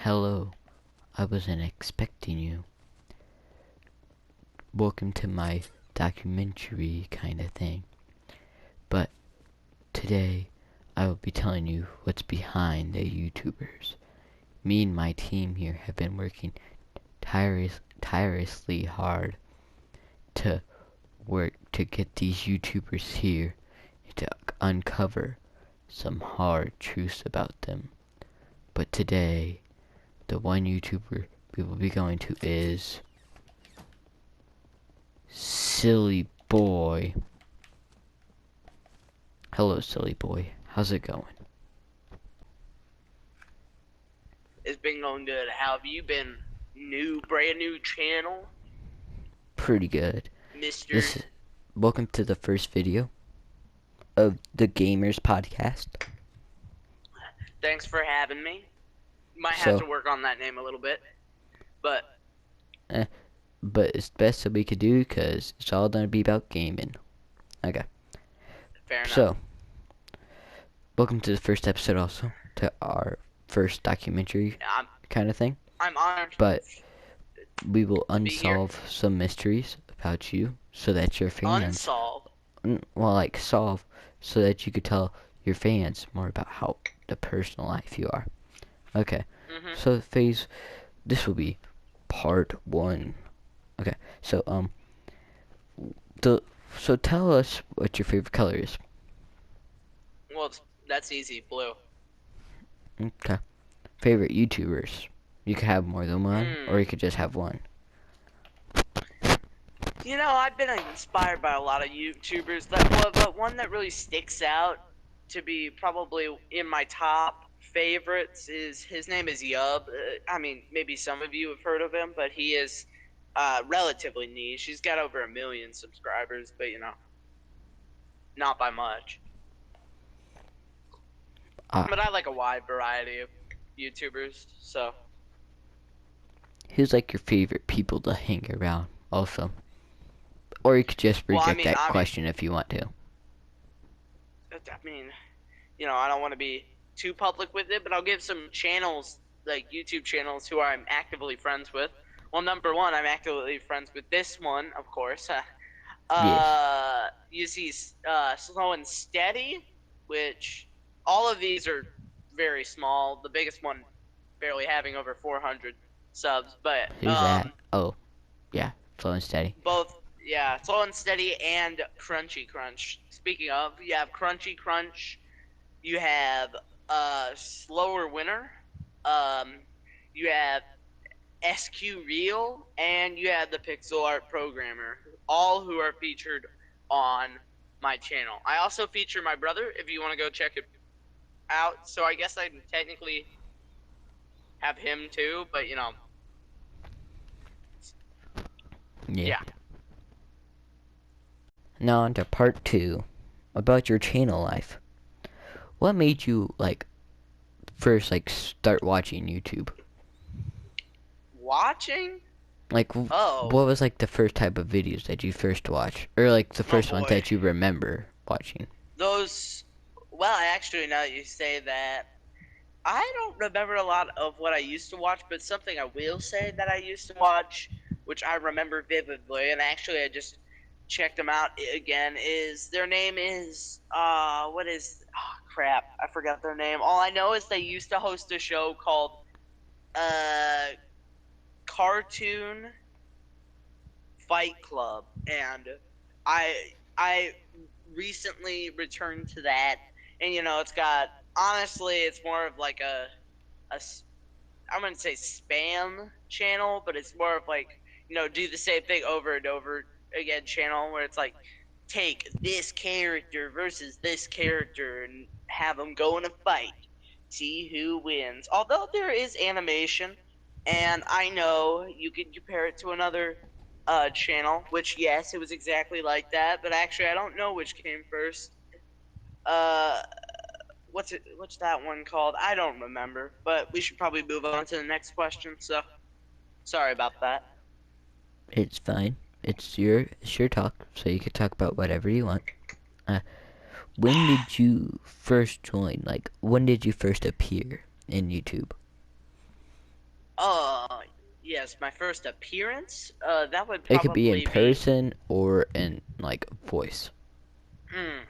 Hello, I wasn't expecting you. Welcome to my documentary kind of thing. But today, I will be telling you what's behind the YouTubers. Me and my team here have been working tirelessly hard to get these YouTubers here to uncover some hard truths about them. But today, the one YouTuber we will be going to is SilliBoi. Hello, SilliBoi. How's it going? It's been going good. How have you been? Brand new channel, Pretty good. Mister. Welcome to the first video of the Gamers Podcast. Thanks for having me. Might have to work on that name a little bit, but it's best that we could do because it's all gonna be about gaming. Okay. Fair enough. So, welcome to the first episode, also to our first documentary kind of thing. I'm honored. But we will unsolve some mysteries about you so that your fans solve so that you could tell your fans more about how the personal life you are. Okay. So this will be part 1. Okay. So so tell us what your favorite color is. Well, that's easy, blue. Okay. Favorite YouTubers. You could have more than one, or you could just have one. You know, I've been inspired by a lot of YouTubers, but one that really sticks out to be probably in my top favorites is, his name is Yub. I mean, maybe some of you have heard of him, but he is relatively niche. He's got over 1 million subscribers, but you know, not by much. But I like a wide variety of YouTubers, so. Who's like your favorite people to hang around, also? Or you could just reject that question if you want to. I mean, you know, I don't want to be too public with it, but I'll give some channels, like YouTube channels, who I'm actively friends with. Well, number one, I'm actively friends with this one, of course. Yes. You see Slow and Steady, which all of these are very small. The biggest one barely having over 400 subs, but who's that? Oh, yeah, Slow and Steady. Both, yeah, Slow and Steady and Crunchy Crunch. Speaking of, you have Crunchy Crunch, you have Slower Winner, you have SQ Real, and you have the Pixel Art Programmer, all who are featured on my channel. I also feature my brother if you want to go check it out. So I guess I technically have him too, but you know. Yeah. Now on to part 2 about your channel life. What made you first start watching YouTube? Watching? What was the first type of videos that you first watched, or the first ones that you remember watching? Well, actually, now that you say that, I don't remember a lot of what I used to watch, but something I will say that I used to watch, which I remember vividly, and actually I just checked them out again, is their name is crap, I forgot their name. All I know is they used to host a show called Cartoon Fight Club, and I recently returned to that, and you know, it's got, honestly, it's more of like a I'm gonna say spam channel, but it's more of you know, do the same thing over and over again channel, where it's like, take this character versus this character and have them go in a fight, see who wins. Although there is animation, and I know you could compare it to another channel, which, yes, it was exactly like that, but actually I don't know which came first. What's that one called? I don't remember, but we should probably move on to the next question, so sorry about that. It's fine. It's your talk, so you can talk about whatever you want. When did you first join? When did you first appear in YouTube? Yes, my first appearance. That would It could be in probably be. person or in like voice. Hmm.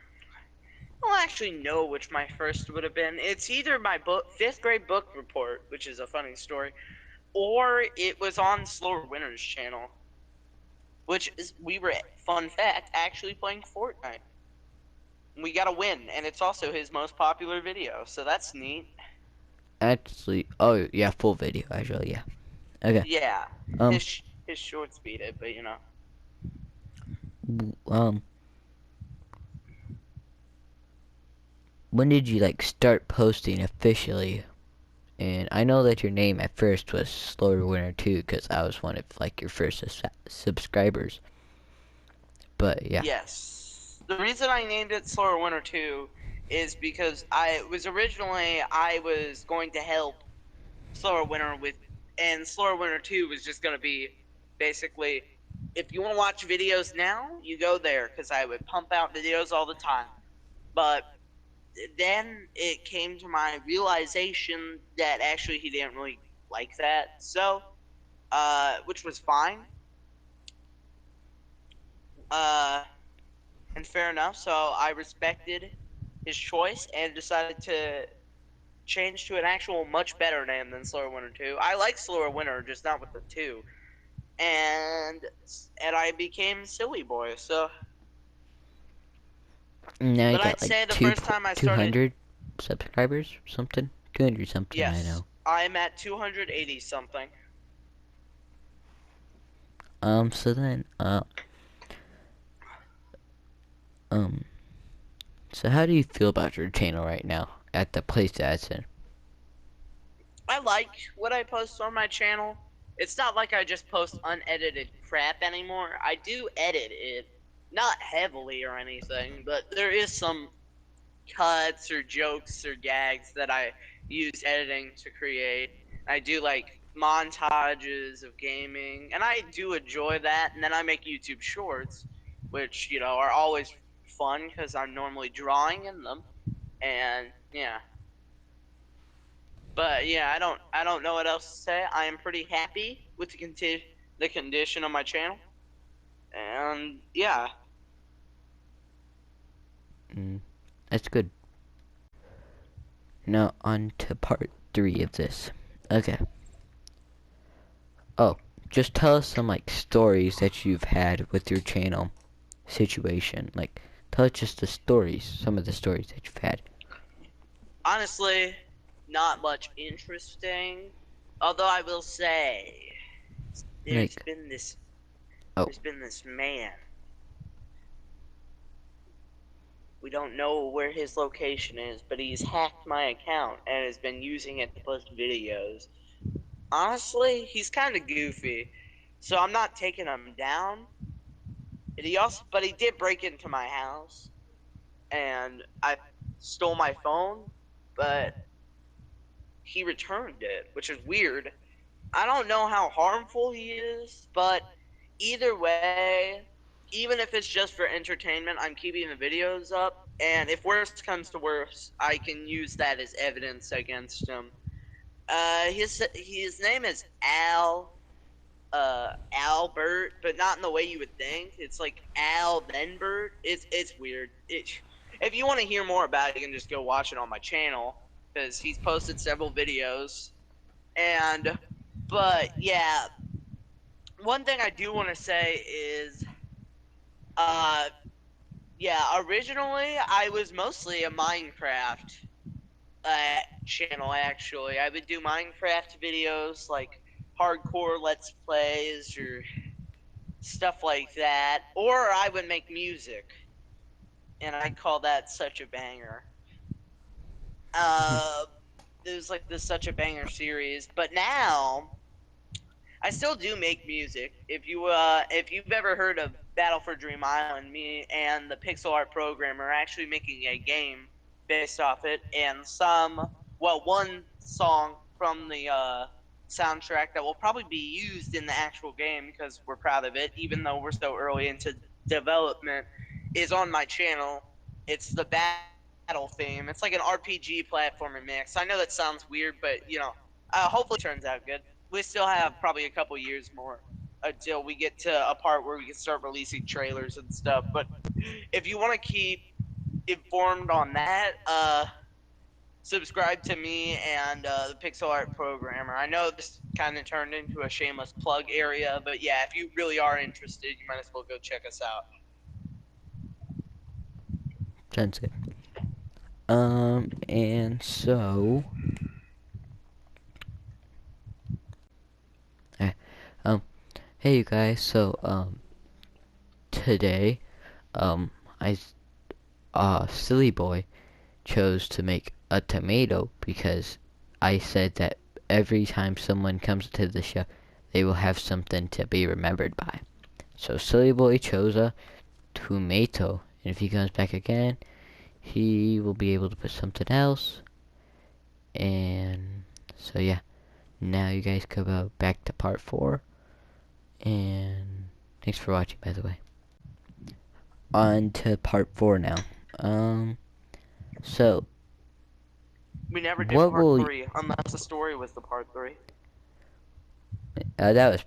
I don't actually know which my first would have been. It's either my book, fifth grade book report, which is a funny story, or it was on Slower Winner's channel, which is we were, fun fact, actually playing Fortnite. We got a win, and it's also his most popular video, so that's neat. Actually, oh yeah, full video. Actually, yeah. Okay. Yeah, Um. his shorts beat it, but you know. Um. When did you like start posting officially? And I know that your name at first was Slower Winner too, because I was one of like your first subscribers. But yeah. Yes. The reason I named it Slower Winter 2 is because I was going to help Slower Winter with, and Slower Winter 2 was just going to be basically, if you want to watch videos now, you go there, because I would pump out videos all the time. But then it came to my realization that actually he didn't really like that, so, which was fine. Uh, and fair enough. So I respected his choice and decided to change to an actual much better name than Slower Winter 2. I like Slower Winter, just not with the 2. And I became SilliBoi. So, Now you but got I'd like say the first time I two started, hundred subscribers, something. 200 something. I yes, know. I'm at 280 something. So then, um, so how do you feel about your channel right now at the place that it's in? I like what I post on my channel. It's not like I just post unedited crap anymore. I do edit it, not heavily or anything, but there is some cuts or jokes or gags that I use editing to create. I do like montages of gaming, and I do enjoy that. And then I make YouTube shorts, which are always fun because I'm normally drawing in them. And yeah, but yeah, I don't know what else to say. I am pretty happy with the condition of my channel, and yeah. Mm, that's good. Now on to part 3 of this. Okay. Oh, just tell us some like stories that you've had with your channel situation. Like, tell us just the stories, some of the stories that you've had. Honestly, not much interesting. Although I will say, there's Like, been this oh, there's been this man. We don't know where his location is, but he's hacked my account and has been using it to post videos. Honestly, he's kind of goofy, so I'm not taking him down. But he did break into my house, and I stole my phone, but he returned it, which is weird. I don't know how harmful he is, but either way, even if it's just for entertainment, I'm keeping the videos up. And if worst comes to worst, I can use that as evidence against him. His name is Albert, but not in the way you would think. It's like Al then Bert. It's weird. If you want to hear more about it, you can just go watch it on my channel because he's posted several videos. And but yeah, one thing I do want to say is, uh, yeah, originally I was mostly a Minecraft channel. Actually, I would do Minecraft videos like hardcore Let's Plays or stuff like that, or I would make music, and I'd call that Such a Banger. Uh, it was like the Such a Banger series, but now I still do make music. If you've ever heard of Battle for Dream Island, me and the pixel art programmer are actually making a game based off it, and one song from the soundtrack that will probably be used in the actual game because we're proud of it, even though we're so early into development, is on my channel. It's the battle theme. It's like an RPG platformer mix. I know that sounds weird, but hopefully it turns out good. we still have probably a couple years more until we get to a part where we can start releasing trailers and stuff. But if you want to keep informed on that, subscribe to me and the Pixel Art Programmer. I know this kind of turned into a shameless plug area, but yeah, if you really are interested, you might as well go check us out. Sounds good. And so, eh, um, hey you guys. So, today, um, I, SilliBoi chose to make a tomato because I said that every time someone comes to the show, they will have something to be remembered by. So SilliBoi chose a tomato, and if he comes back again, he will be able to put something else. And so yeah, now you guys can go back to part 4, and thanks for watching, by the way. On to part 4 now. So We never did what part will 3, unless the story was the part 3. that was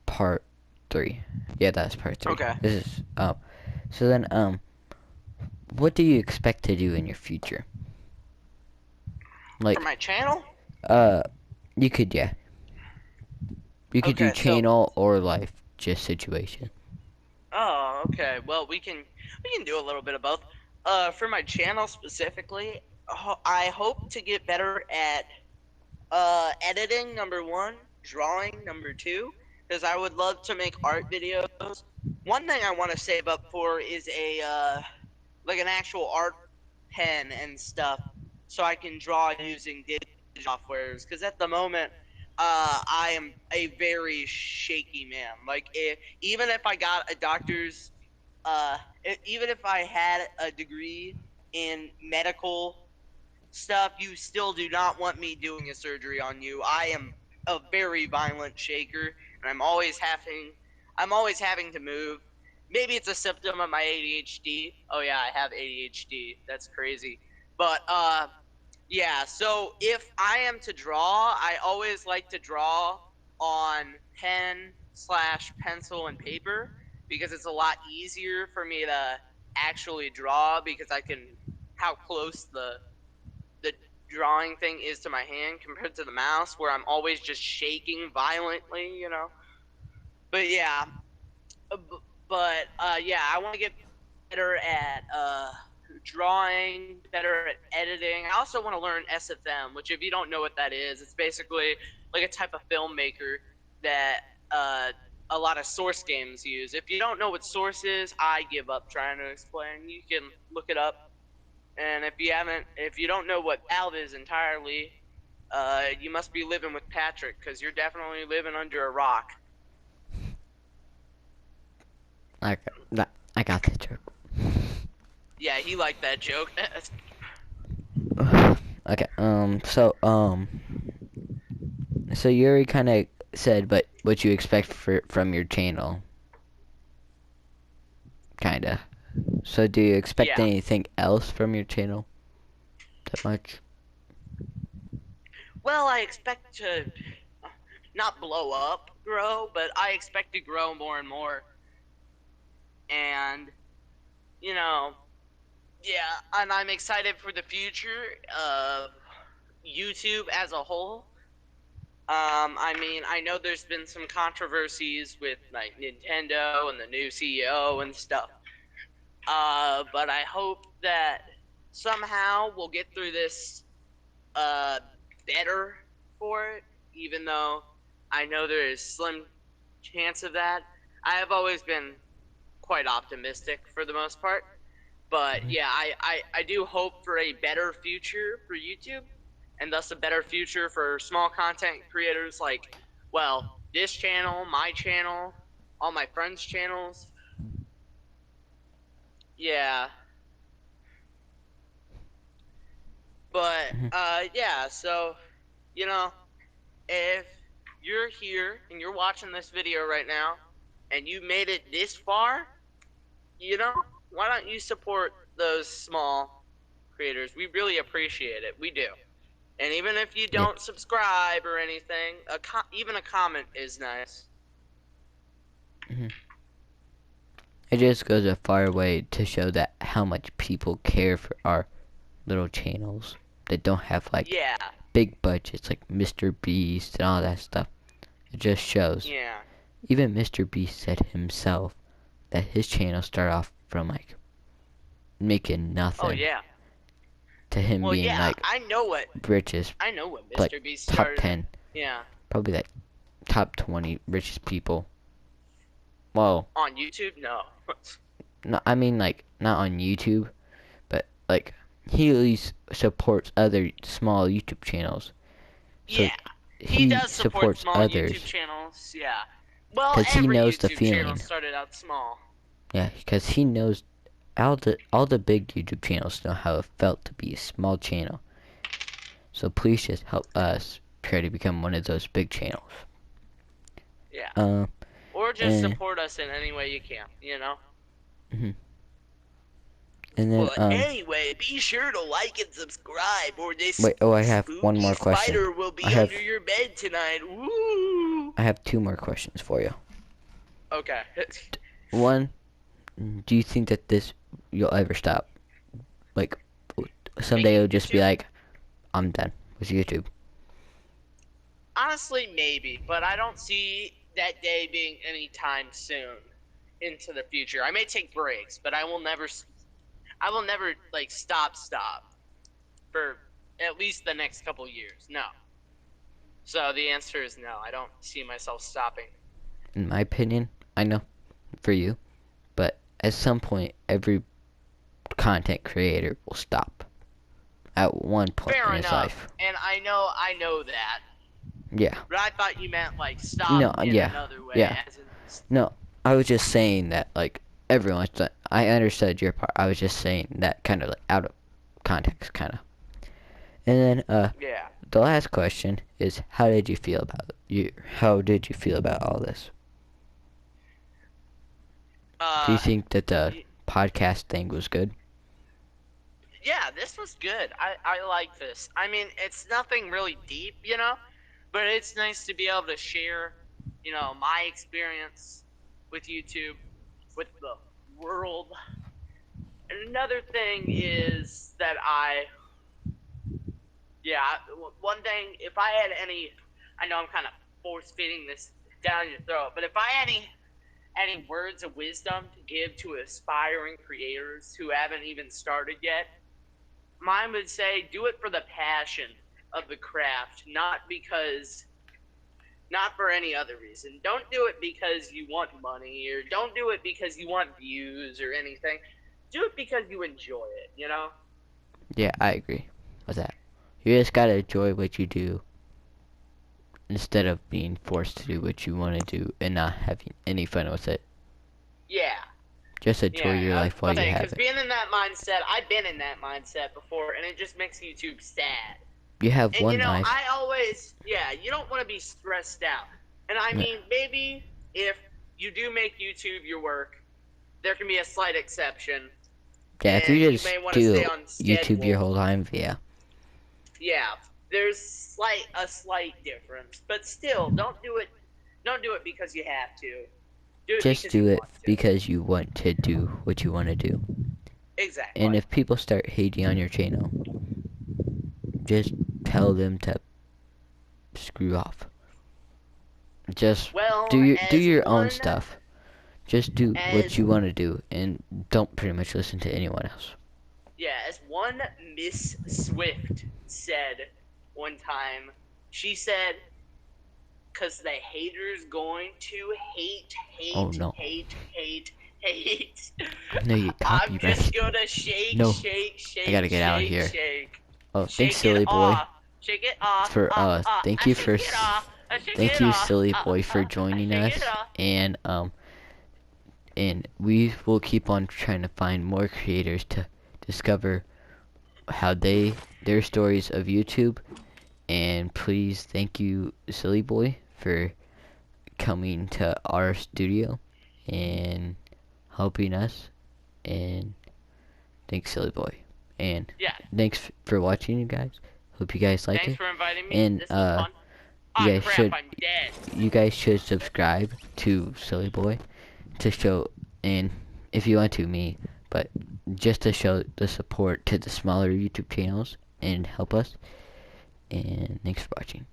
part 3. Yeah, that's part 3. Okay. This is so then what do you expect to do in your future? For Like my channel? you could you could do Okay, so channel or life just situation. oh, okay. Well, we can do a little bit of both. For my channel specifically, I hope to get better at editing, number 1, drawing, number 2, because I would love to make art videos. One thing I want to save up for is a like an actual art pen and stuff, so I can draw using digital softwares. Because at the moment, I am a very shaky man. Like, even if I got a doctor's, even if I had a degree in medical stuff, you still do not want me doing a surgery on you. I am a very violent shaker, and I'm always having to move. Maybe it's a symptom of my ADHD. Oh yeah, I have ADHD. That's crazy. But yeah, so if I am to draw, I always like to draw on pen slash pencil and paper because it's a lot easier for me to actually draw because I can how close the drawing thing is to my hand compared to the mouse where I'm always just shaking violently. But yeah, yeah, I want to get better at drawing, better at editing. I also want to learn SFM, which if you don't know what that is, it's basically like a type of filmmaker that a lot of Source games use. If you don't know what Source is, I give up trying to explain. You can look it up. And if you don't know what Valve is entirely, you must be living with Patrick because you're definitely living under a rock. I got that joke. Yeah, he liked that joke. Okay, so you already kind of said, but what you expect from your channel, kinda. So do you expect Yeah. anything else from your channel? That much? Well, I expect to not blow up, grow, but I expect to grow more and more. And, you know, yeah, and I'm excited for the future of YouTube as a whole. I mean, I know there's been some controversies with like Nintendo and the new CEO and stuff. But I hope that somehow we'll get through this better for it, even though I know there is slim chance of that. I have always been quite optimistic for the most part. But Mhm. yeah, I do hope for a better future for YouTube, and thus a better future for small content creators like, well, this channel, my channel, all my friends' channels. Yeah. But Mhm. yeah, so you know, if you're here and you're watching this video right now and you made it this far, why don't you support those small creators? We really appreciate it. We do. And even if you Yeah. don't subscribe or anything, even a comment is nice. It just goes a far way to show that how much people care for our little channels that don't have like big budgets like Mr. Beast and all that stuff. It just shows. Yeah. Even Mr. Beast said himself that his channel started off from like making nothing. Oh yeah. To him being like I know what richest. I know what Mr. Like Beast top started. 10. Yeah. Probably like top 20 richest people. Well. On YouTube, no. No, I mean like not on YouTube, but like he at least supports other small YouTube channels. So yeah. He does support supports small others. YouTube channels. Yeah. Well, because he every knows the YouTube channel feeling. started out small. Yeah, because he knows all the big YouTube channels know how it felt to be a small channel. So please just help us try to become one of those big channels. Yeah. Or just support us in any way you can, you know? Mm-hmm. And then, anyway, be sure to like and subscribe, or this I have one more question. Spider will be under your bed tonight. Woo! I have 2 more questions for you. Okay. One, do you think that you'll ever stop? Like, someday it'll just be like, I'm done with YouTube. Honestly, maybe, but I don't see that day being anytime soon into the future. I may take breaks, but I will never like stop for at least the next couple years. No. So the answer is no. I don't see myself stopping. In my opinion, I know for you, but at some point every content creator will stop at one point in his life. And I know that. Yeah. But I thought you meant like stop in another way. Yeah. No, I was just saying that like everyone's done. I understood your part. I was just saying that kind of like out of context, kind of. And then the last question is, how did you feel about it? How did you feel about all this? Do you think that the podcast thing was good? Yeah, this was good. I like this. I mean, it's nothing really deep, you know, but it's nice to be able to share, you know, my experience with YouTube, with the world. And another thing is that one thing, if I had any, I know I'm kind of force feeding this down your throat, but if I had any words of wisdom to give to aspiring creators who haven't even started yet, mine would say, do it for the passion of the craft, not for any other reason. Don't do it because you want money, or don't do it because you want views or anything. Do it because you enjoy it, you know? Yeah, I agree with that. You just gotta enjoy what you do instead of being forced to do what you want to do and not having any fun with it. Yeah. Just enjoy your life while you have it. Because being in that mindset, I've been in that mindset before, and it just makes YouTube sad. You have one life. And you know, I always, you don't want to be stressed out. And I mean, maybe if you do make YouTube your work, there can be a slight exception. Yeah, if you just do YouTube your whole time, yeah. Yeah, there's a slight difference, but still, don't do it because you have to. Just do it because you want to do what you want to do. Exactly. And if people start hating on your channel, just tell them to screw off. Just do your own stuff. Just do what you want to do, and don't pretty much listen to anyone else. Yeah, as one Miss Swift said one time, she said, "'Cause the haters going to hate, hate." No, you copyright. I'm just gonna shake. I gotta get out of here. Shake. Oh, thanks, SilliBoi. Shake it off. Thank you, SilliBoi, for joining us, and we will keep on trying to find more creators to discover how their stories of YouTube. And please, thank you, SilliBoi, for coming to our studio and helping us. And thanks, SilliBoi. And thanks for watching, you guys. Hope you guys like Thanks it. for inviting me. And This was fun. you Ah, guys crap, should I'm dead. subscribe to SilliBoi to show, and if you want to me, but just to show the support to the smaller YouTube channels and help us. And thanks for watching.